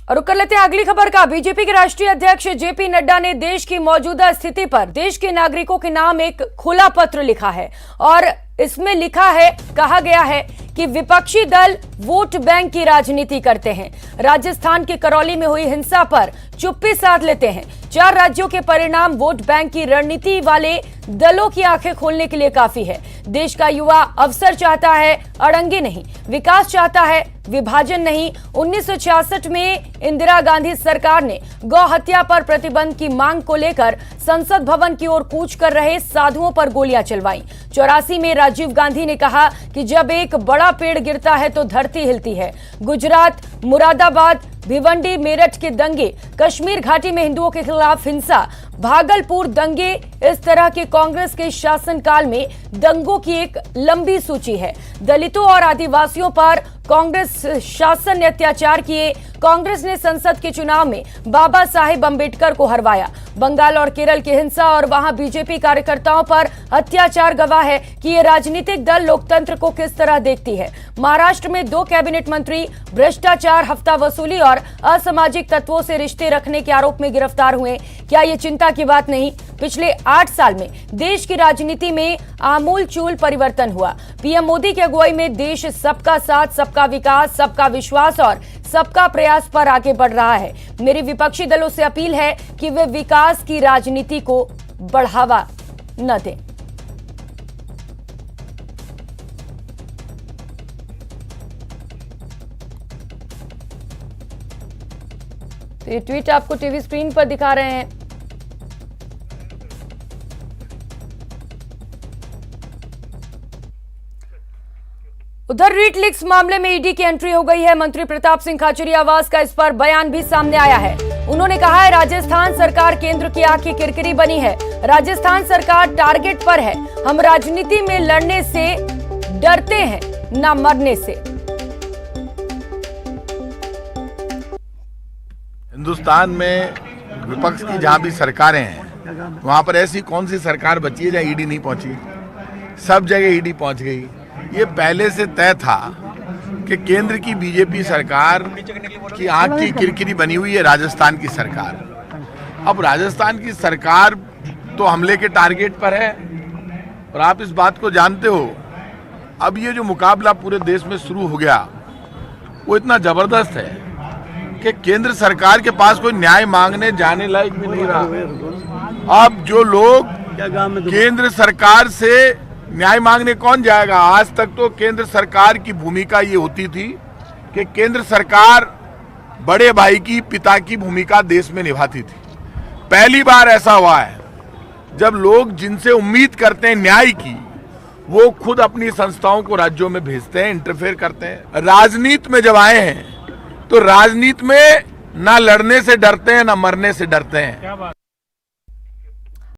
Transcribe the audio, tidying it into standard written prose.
और कर लेते हैं अगली खबर का। बीजेपी के राष्ट्रीय अध्यक्ष जेपी नड्डा ने देश की मौजूदा स्थिति पर देश के नागरिकों के नाम एक खुला पत्र लिखा है और इसमें कहा गया है कि विपक्षी दल वोट बैंक की राजनीति करते हैं। राजस्थान के करौली में हुई हिंसा पर चुप्पी साध लेते हैं। 4 राज्यों के परिणाम वोट बैंक की रणनीति वाले दलों की आंखें खोलने के लिए काफी है। देश का युवा अवसर चाहता है, अड़ंगे नहीं। विकास चाहता है, विभाजन नहीं। 1966 में इंदिरा गांधी सरकार ने गौ हत्या पर प्रतिबंध की मांग को लेकर संसद भवन की ओर कूच कर रहे साधुओं पर गोलियां चलवाई। 84 में राजीव गांधी ने कहा कि जब एक बड़ा पेड़ गिरता है तो धरती हिलती है। गुजरात, मुरादाबाद, भिवंडी, मेरठ के दंगे, कश्मीर घाटी में हिंदुओं के खिलाफ हिंसा, भागलपुर दंगे, इस तरह के कांग्रेस के शासनकाल में दंगों की एक लंबी सूची है। दलितों और आदिवासियों पर कांग्रेस शासन ने अत्याचार किए। कांग्रेस ने संसद के चुनाव में बाबा साहेब अंबेडकर को हरवाया। बंगाल और केरल की हिंसा और वहां बीजेपी कार्यकर्ताओं पर अत्याचार गवाह है कि ये राजनीतिक दल लोकतंत्र को किस तरह देखती है। महाराष्ट्र में 2 कैबिनेट मंत्री भ्रष्टाचार, हफ्ता वसूली और असामाजिक तत्वों से रिश्ते रखने के आरोप में गिरफ्तार हुए। क्या ये चिंता की बात नहीं? पिछले 8 साल में देश की राजनीति में आमूलचूल परिवर्तन हुआ। पीएम मोदी की अगुवाई में देश सबका साथ, सबका विकास, सबका विश्वास और सबका प्रयास पर आगे बढ़ रहा है। मेरी विपक्षी दलों से अपील है कि वे विकास की राजनीति को बढ़ावा न दें। तो ये ट्वीट आपको टीवी स्क्रीन पर दिखा रहे हैं। उधर रीट लीक्स मामले में ईडी की एंट्री हो गई है। मंत्री प्रताप सिंह खाचरियावास का इस पर बयान भी सामने आया है। उन्होंने कहा है राजस्थान सरकार केंद्र की आंख की किरकिरी बनी है। राजस्थान सरकार टारगेट पर है। हम राजनीति में लड़ने से डरते हैं, ना मरने से। हिंदुस्तान में विपक्ष की जहां भी सरकारें हैं वहां पर ऐसी कौन सी सरकार बची है जहां ईडी नहीं पहुंची? सब जगह ईडी पहुंच गई। ये पहले से तय था कि केंद्र की बीजेपी सरकार की आंख की किरकिरी बनी हुई है राजस्थान की सरकार। अब राजस्थान की सरकार तो हमले के टारगेट पर है और आप इस बात को जानते हो। अब ये जो मुकाबला पूरे देश में शुरू हो गया वो इतना जबरदस्त है कि केंद्र सरकार के पास कोई न्याय मांगने जाने लायक भी नहीं रहा। अब जो लोग केंद्र सरकार से न्याय मांगने कौन जाएगा? आज तक तो केंद्र सरकार की भूमिका ये होती थी कि केंद्र सरकार बड़े भाई की, पिता की भूमिका देश में निभाती थी। पहली बार ऐसा हुआ है जब लोग जिनसे उम्मीद करते हैं न्याय की, वो खुद अपनी संस्थाओं को राज्यों में भेजते हैं, इंटरफेयर करते हैं। राजनीति में जब आए हैं तो राजनीति में ना लड़ने से डरते हैं, ना मरने से डरते हैं।